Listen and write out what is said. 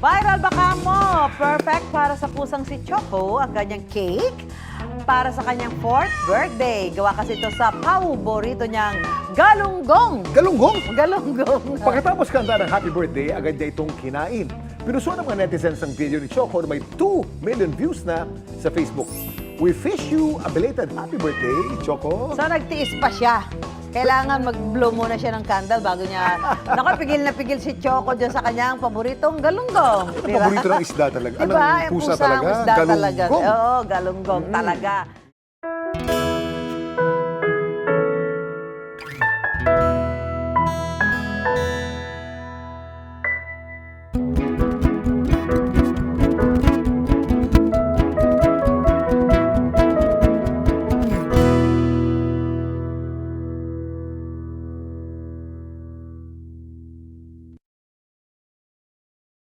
Viral baka mo! Perfect para sa pusang si Choco ang kanyang cake para sa kanyang 4th birthday. Gawa kasi ito sa paborito niyang galunggong. Galunggong! Galunggong. Pagkatapos kanta ng happy birthday, agad niya itong kinain. Pinuso ng mga netizens ang video ni Choco na may 2 million views na sa Facebook. We wish you a belated happy birthday, Choco. So nagtiis pa siya. Kailangan mag-blow muna siya ng candle bago niya... Naku, pigil na pigil si Choco dyan sa kanyang paboritong galunggong. Paborito ng isda talaga. Diba? Pusa talaga? Isda talaga. Galunggong. Oo, galunggong talaga.